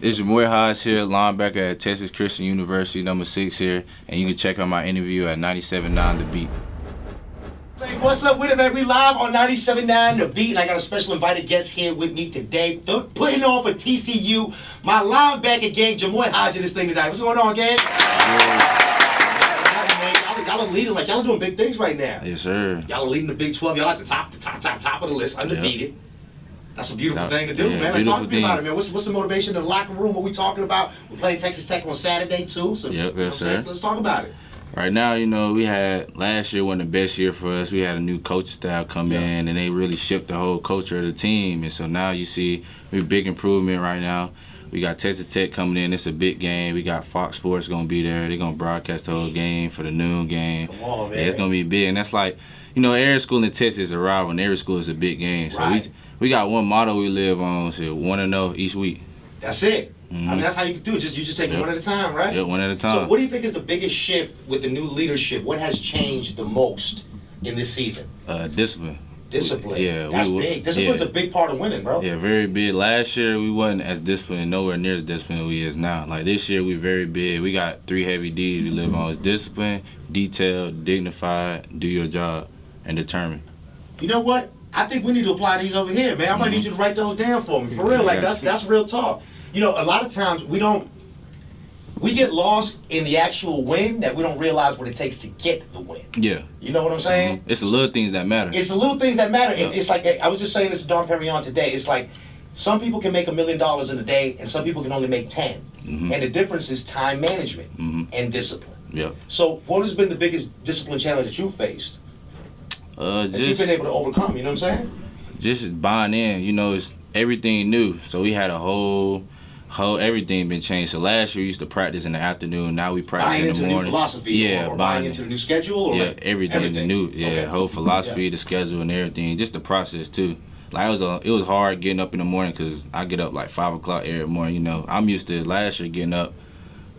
It's Jamoy Hodge here, linebacker at Texas Christian University, number 6 here, and you can check out my interview at 97.9 The Beat. Hey, what's up with it, man? We live on 97.9 The Beat, and I got a special invited guest here with me today, putting on for TCU, my linebacker gang, Jamoy Hodge, in this thing tonight. What's going on, gang? Y'all are leading, like y'all are doing big things right now. Yes, sir. Y'all are leading the Big 12. Y'all at the top of the list, undefeated. Yep. That's a beautiful thing to do, man. Like, talk to me about it, man. What's the motivation in the locker room? What we talking about? We're playing Texas Tech on Saturday too. So yes, sir. Let's talk about it. Right now, we had last year wasn't the best year for us. We had a new coaching staff come in, and they really shifted the whole culture of the team. And so now you see a big improvement right now. We got Texas Tech coming in. It's a big game. We got Fox Sports going to be there. They're going to broadcast the whole game for the noon game. Come on, man. Yeah, it's going to be big. And that's like, every school in Texas is a rival, and every school is a big game. So we got one motto we live on, so 1-0 each week. That's it. I mean, that's how you can do it. You just take it one at a time, right? Yeah, one at a time. So what do you think is the biggest shift with the new leadership? What has changed the most in this season? Discipline. Discipline. Yeah, that's big. Discipline's a big part of winning, bro. Yeah, very big. Last year we wasn't as disciplined, nowhere near as disciplined we is now. Like this year we very big. We got 3 heavy D's we live on. It's discipline, detailed, dignified, do your job, and determined. You know what? I think we need to apply these over here, man. I might need you to write those down for me. For real, like that's real talk. A lot of times we get lost in the actual win that we don't realize what it takes to get the win. Yeah. You know what I'm saying? It's the little things that matter. It's the little things that matter. Yep. And it's like, I was just saying this to Don Perignon today. It's like some people can make $1 million in a day and some people can only make 10. And the difference is time management and discipline. Yep. So what has been the biggest discipline challenge that you've faced? That you've been able to overcome, you know what I'm saying? Just buying in, it's everything new. So we had a whole everything been changed. So last year we used to practice in the afternoon. Now we practice in the morning. Buying into the new philosophy, or buying into the new schedule, or everything. The new, whole philosophy, the schedule, and everything. Just the process too. Like it was hard getting up in the morning because I get up like 5 o'clock every morning. I'm used to last year getting up,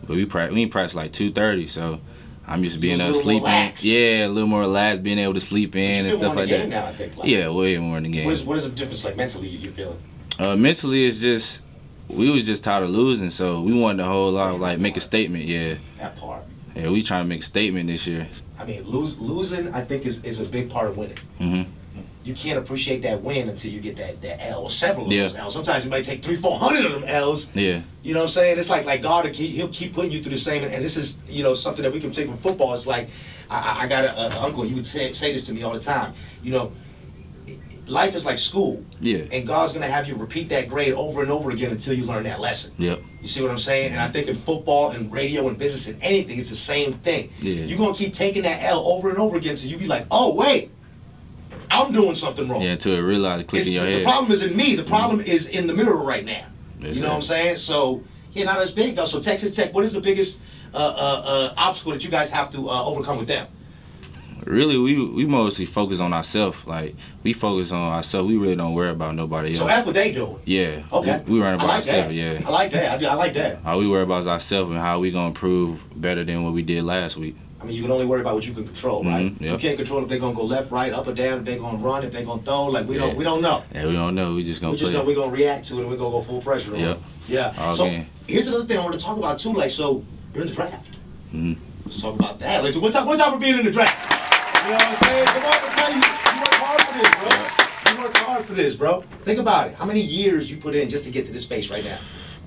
but we practice like 2:30. So I'm used to being able to sleep in. Yeah, a little more relaxed, being able to sleep in and stuff like that. Now, I think, way more in the game. What is the difference, like mentally, you feeling? Mentally, it's just. We was just tired of losing, so we wanted a whole lot of make a statement. Yeah, that part. Yeah, we trying to make a statement this year. I mean, losing, I think is a big part of winning. You can't appreciate that win until you get that L, or several of those L's. Sometimes you might take 300-400 of them L's. Yeah. You know what I'm saying? It's like God, he'll keep putting you through the same. And this is something that we can take from football. It's like I got an uncle. He would say this to me all the time. Life is like school. Yeah. And God's going to have you repeat that grade over and over again until you learn that lesson. Yep. You see what I'm saying? And I think in football and radio and business and anything, it's the same thing. Yeah. You're going to keep taking that L over and over again until you be like, oh, wait, I'm doing something wrong. Yeah, until it realize, click in your head. The problem is in me. The problem is in the mirror right now. You know what I'm saying? So, not as big, though. So Texas Tech, what is the biggest obstacle that you guys have to overcome with them? Really, we mostly focus on ourselves. Like, we focus on ourselves. We really don't worry about nobody else. So that's what they doing? Yeah. Okay. We worry about ourselves, yeah. I like that. I like that. All we worry about is ourselves and how we going to improve better than what we did last week. I mean, you can only worry about what you can control, right? Yep. You can't control if they're going to go left, right, up or down, if they're going to run, if they're going to throw. Like, we don't know. Yeah, we don't know. We just going to play. We just know we're going to react to it and we're going to go full pressure on it. Yeah. So, here's another thing I want to talk about, too. Like, so, you're in the draft. Let's talk about that. Like, so what's up for being in the draft? You know what I'm saying? Come on, you work hard for this, bro. You work hard for this, bro. Think about it. How many years you put in just to get to this space right now?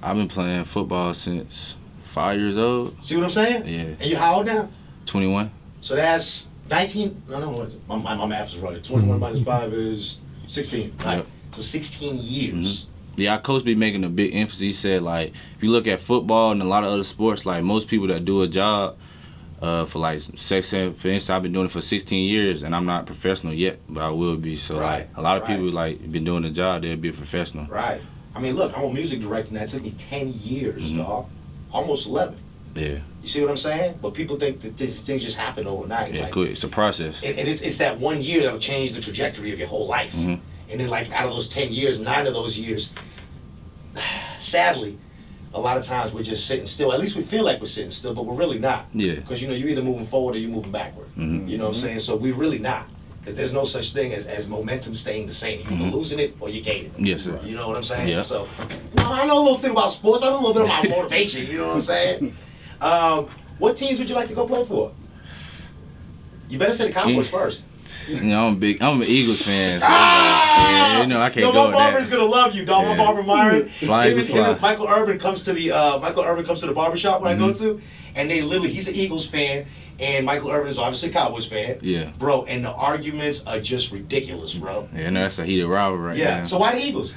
I've been playing football since 5 years old. See what I'm saying? Yeah. And you how old now? 21. So that's 19. No, what is it? My math is right. 21 minus 5 is 16. Right? Yep. So 16 years. Yeah, our coach be making a big emphasis. He said, like, if you look at football and a lot of other sports, like, most people that do a job, for instance, I've been doing it for 16 years, and I'm not professional yet, but I will be. So like a lot of people been doing the job, they'll be a professional. Right. I mean, look, I'm a music director, and that took me 10 years, dog. Almost 11. Yeah. You see what I'm saying? But people think that things just happen overnight. Yeah, quick. It's a process. And it's that 1 year that'll change the trajectory of your whole life. And then, like, out of those 10 years, 9 of those years, sadly, a lot of times we're just sitting still. At least we feel like we're sitting still, but we're really not. Yeah. Because, you're either moving forward or you're moving backward. You know what I'm saying? So we're really not. Because there's no such thing as momentum staying the same. You're either losing it or you're gaining it. Yes, sir. You know what I'm saying? Yeah. So, I know a little thing about sports. I know a little bit about motivation. You know what I'm saying? What teams would you like to go play for? You better say the Cowboys first. You know, I'm an Eagles fan. So yeah, you know, I can't go with that. My barber's gonna love you, dog. Yeah. My barber Myron. Fly. Michael Irvin comes to the barbershop where I go to, and he's an Eagles fan, and Michael Irvin is obviously a Cowboys fan. Yeah. Bro, and the arguments are just ridiculous, bro. Yeah, no, that's a heated rivalry right now. Yeah. So why the Eagles?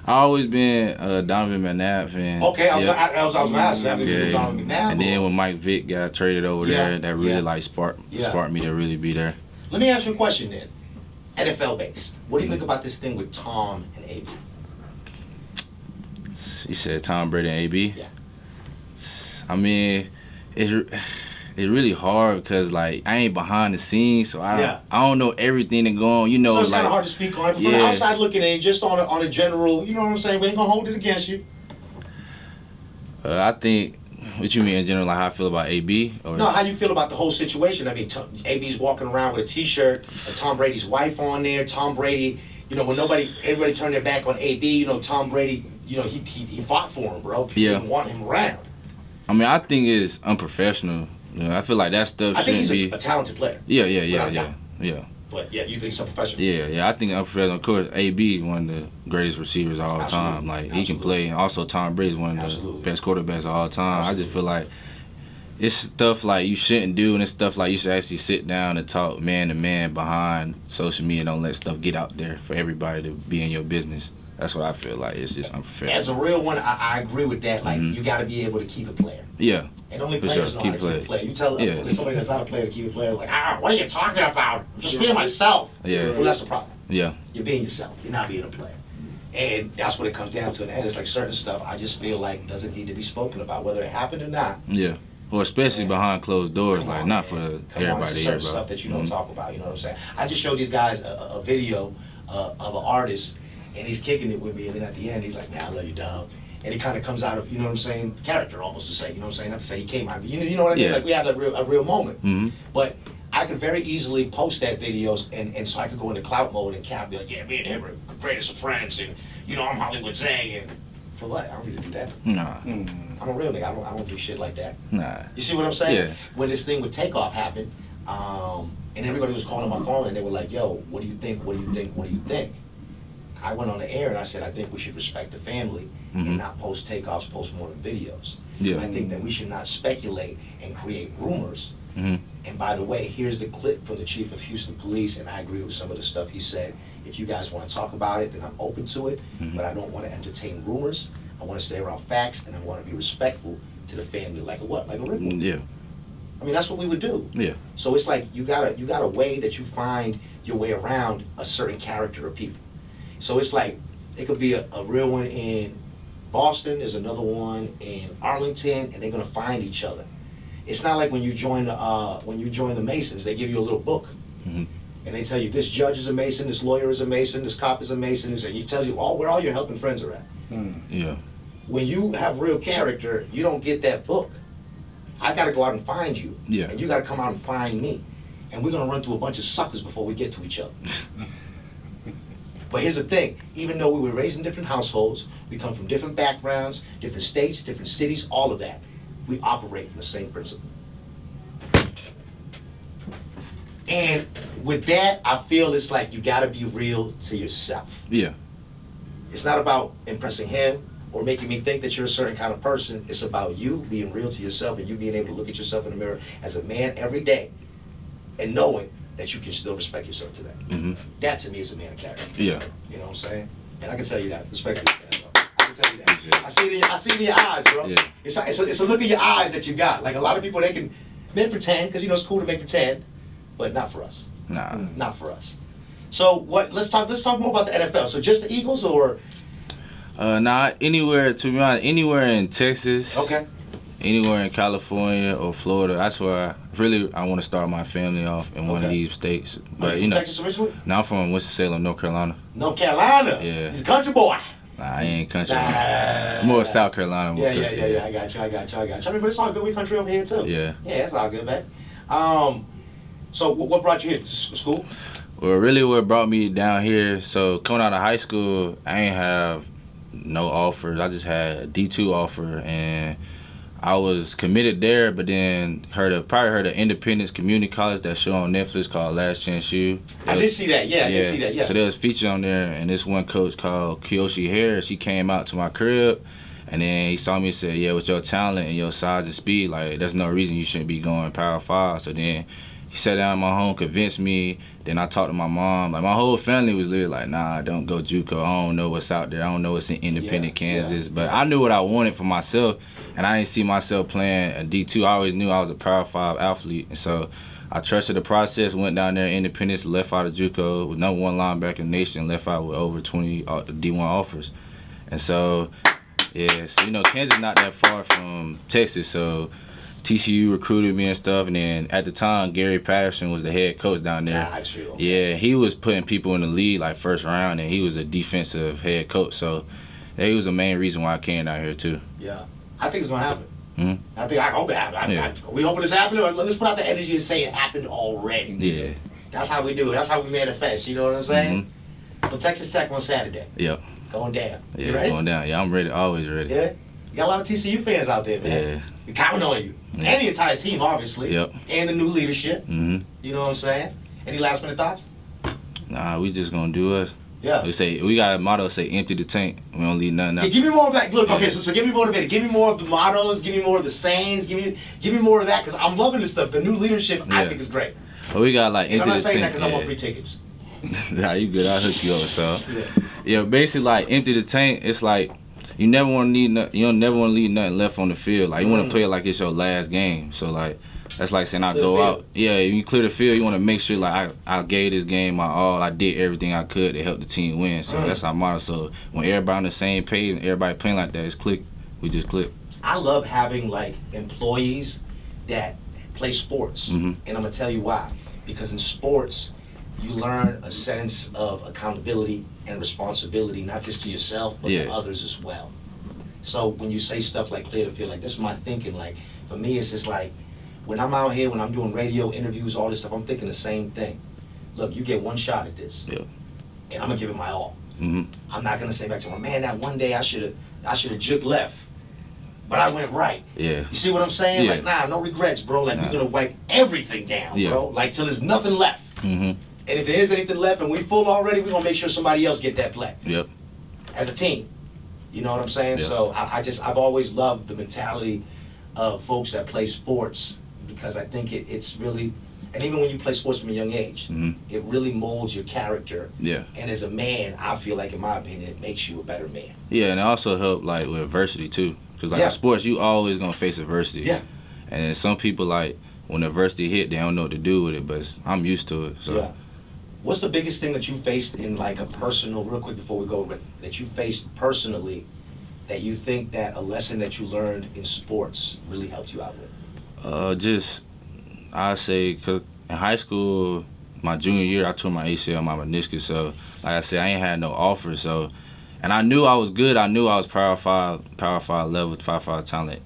I always been a Donovan McNabb fan. Okay, I was gonna ask you after Donovan McNabb. And then when Mike Vick got traded over there, that really like sparked me to really be there. Let me ask you a question then. NFL based. What do you think about this thing with Tom and AB? You said Tom Brady and AB? Yeah. I mean, it's really hard because like I ain't behind the scenes, so I don't know everything that go on. You know, so it's like, kind of hard to speak on it. But from the outside looking in, just on a general, you know what I'm saying? We ain't gonna hold it against you. I think. What you mean in general, like how I feel about AB? Or? No, how you feel about the whole situation. I mean, AB's walking around with a T-shirt, and Tom Brady's wife on there. Tom Brady, you know, when everybody turned their back on AB, you know, Tom Brady, you know, he fought for him, bro. People didn't want him around. I mean, I think it's unprofessional. You know, I feel like that stuff shouldn't be. I think he's a talented player. Yeah. But yeah, you think he's unprofessional? Yeah, I think unprofessional. Of course, AB is one of the greatest receivers of all time. Like he can play, and also Tom Brady is one of the best quarterbacks of all time. I just feel like it's stuff like you shouldn't do, and it's stuff like you should actually sit down and talk man to man behind social media. Don't let stuff get out there for everybody to be in your business. That's what I feel like. It's just unprofessional. As a real one, I agree with that. Like you got to be able to keep a player. Yeah. And only players know how to keep a player. You tell somebody that's not a player to keep a player, like, what are you talking about? I'm just being myself. Yeah. Well, that's the problem. Yeah. You're being yourself. You're not being a player. And that's what it comes down to. In the end, it's like certain stuff I just feel like doesn't need to be spoken about, whether it happened or not. Yeah. Well, especially behind closed doors, like not for everybody to hear about. Stuff that you don't talk about, you know what I'm saying? I just showed these guys a video of an artist, and he's kicking it with me, and then at the end, he's like, man, I love you, dog. And it kind of comes out of, you know what I'm saying, character almost to say, you know what I'm saying? Not to say he came out, you know what I mean? Like we had a real moment. But I could very easily post that videos, and so I could go into clout mode and Cap be like, yeah, me and him are the greatest of friends, and you know, I'm Hollywood Zang, and for what? I don't need to do that. Nah. I'm a real nigga. I don't do shit like that. Nah. You see what I'm saying? Yeah. When this thing with Takeoff happened, and everybody was calling my phone, and they were like, yo, what do you think? What do you think? What do you think? I went on the air and I said, I think we should respect the family and not post Takeoff's postmortem videos. Yeah. I think that we should not speculate and create rumors. And by the way, here's the clip from the chief of Houston Police, and I agree with some of the stuff he said. If you guys want to talk about it, then I'm open to it, but I don't want to entertain rumors. I want to stay around facts, and I want to be respectful to the family, like a what? Like a ripple. Yeah. I mean, that's what we would do. Yeah. So it's like you got a way that you find your way around a certain character of people. So it's like, it could be a real one in Boston, there's another one in Arlington, and they're gonna find each other. It's not like when you join the Masons, they give you a little book. And they tell you this judge is a Mason, this lawyer is a Mason, this cop is a Mason, and he tells you where all your helping friends are at. Yeah. When you have real character, you don't get that book. I gotta go out and find you. Yeah. And you gotta come out and find me. And we're gonna run through a bunch of suckers before we get to each other. But here's the thing, even though we were raised in different households, we come from different backgrounds, different states, different cities, all of that, we operate from the same principle. And with that, I feel it's like you gotta be real to yourself. Yeah. It's not about impressing him or making me think that you're a certain kind of person. It's about you being real to yourself and you being able to look at yourself in the mirror as a man every day and knowing that you can still respect yourself to that. That to me is a man of character. Yeah. You know what I'm saying? And I can tell you that. Respect to that, bro. I can tell you that. I see it in your eyes, bro. Yeah. It's a look in your eyes that you got. Like a lot of people, men pretend, because you know it's cool to make pretend, but not for us. Nah. Not for us. So let's talk more about the NFL. So just the Eagles or? Nah, anywhere, to be honest, anywhere in Texas. Okay. Anywhere in California or Florida. That's where I want to start my family off in one of these states. But you know, Texas originally? No, I'm from Winston-Salem, North Carolina. North Carolina? Yeah. He's a country boy. Nah, I ain't country. More South Carolina. Yeah. I got you. I mean, but it's all good. We country over here too. Yeah. Yeah, it's all good, man. So what brought you here? To school? Well, really what brought me down here, so coming out of high school, I ain't have no offers. I just had a D2 offer, and I was committed there, but then probably heard of Independence Community College, that show on Netflix called Last Chance U. I did see that, I did see that, So there was featured on there, and this one coach called Kiyoshi Harris, he came out to my crib, and then he saw me and said, yeah, with your talent and your size and speed, like, there's no reason you shouldn't be going Power 5. So then he sat down in my home, convinced me. Then I talked to my mom. Like, my whole family was literally like, nah, don't go JUCO. I don't know what's out there. I don't know what's in independent Kansas. But I knew what I wanted for myself, and I didn't see myself playing a D2. I always knew I was a Power 5 athlete. And so I trusted the process, went down there, Independence, left out of JUCO, with #1 linebacker in the nation, left out with over 20 D1 offers. And so, yeah, so, you know, Kansas not that far from Texas, so TCU recruited me and stuff, and then at the time, Gary Patterson was the head coach down there. Gotcha. Yeah, he was putting people in the league like first round, and he was a defensive head coach, so he was the main reason why I came down here too. Yeah, I think it's gonna happen. Mm-hmm. I hope it happens. We hoping it's happening. Let's put out the energy and say it happened already. Yeah. That's how we do it. That's how we manifest. You know what I'm saying? Mm-hmm. So Texas Tech on Saturday. Yep. Going down. Yeah, you ready? going down. Yeah, I'm ready. Always ready. Yeah. You got a lot of TCU fans out there, man. Yeah. We counting on you. Yeah. And the entire team, obviously. Yep. And the new leadership. Mm-hmm. You know what I'm saying? Any last minute thoughts? Nah, we just gonna do us. Yeah. We got a motto say empty the tank. We don't leave nothing out. Yeah, give me more of that. Look, okay, so give me motivated. Give me more of the mottos. Give me more of the sayings. Give me more of that, because I'm loving this stuff. The new leadership, I think, is great. Well, we got like empty the tank. I'm not saying that because I want free tickets. Nah, you good. I'll hook you up. So yeah, basically like empty the tank. It's like you never want to leave. You don't never want to leave nothing left on the field. Like you want to play it like it's your last game. So like that's like saying I go out. Yeah, you clear the field. You want to make sure like I gave this game my all. I did everything I could to help the team win. So that's our motto. So when everybody on the same page and everybody playing like that, it's click. We just click. I love having like employees that play sports, and I'm gonna tell you why. Because in sports, you learn a sense of accountability and responsibility, not just to yourself, but to others as well. So when you say stuff like clear the field, like this is my thinking. Like for me, it's just like when I'm out here, when I'm doing radio interviews, all this stuff, I'm thinking the same thing. Look, you get one shot at this, and I'm gonna give it my all. I'm not gonna say back to my man, that one day I should have juked left, but I went right. Yeah. You see what I'm saying? Like, nah, no regrets, bro. Like we're gonna wipe everything down, bro. Like till there's nothing left. And if there is anything left and we full already, we're gonna make sure somebody else get that play. Yep. As a team. You know what I'm saying? Yep. So I've always loved the mentality of folks that play sports, because I think it's really, and even when you play sports from a young age, it really molds your character. Yeah. And as a man, I feel like, in my opinion, it makes you a better man. Yeah, and it also helped like with adversity too. Because like in sports, you always gonna face adversity. Yeah. And some people like when adversity hit, they don't know what to do with it. But I'm used to it. So. Yeah. What's the biggest thing that you faced in like a personal, real quick before we go, but that you faced personally that you think that a lesson that you learned in sports really helped you out with? I say, cause in high school, my junior year, I tore my ACL, my meniscus. So, like I said, I ain't had no offers. So, and I knew I was good. I knew I was Power 5 level, Power 5 talent.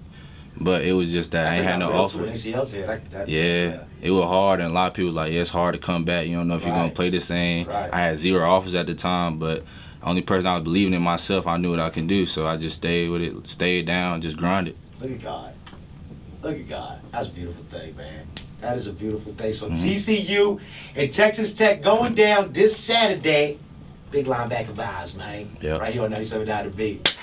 But it was just that I ain't had no offers. Yeah, it was hard, and a lot of people like, it's hard to come back. You don't know if you're gonna play the same. I had 0 offers at the time, but the only person I was believing in myself, I knew what I can do. So I just stayed with it, stayed down, just grinded. Look at God. Look at God. That's a beautiful thing, man. That is a beautiful thing. So TCU and Texas Tech going down this Saturday. Big linebacker vibes, man. Yep. Right here on 97.9 The Beat.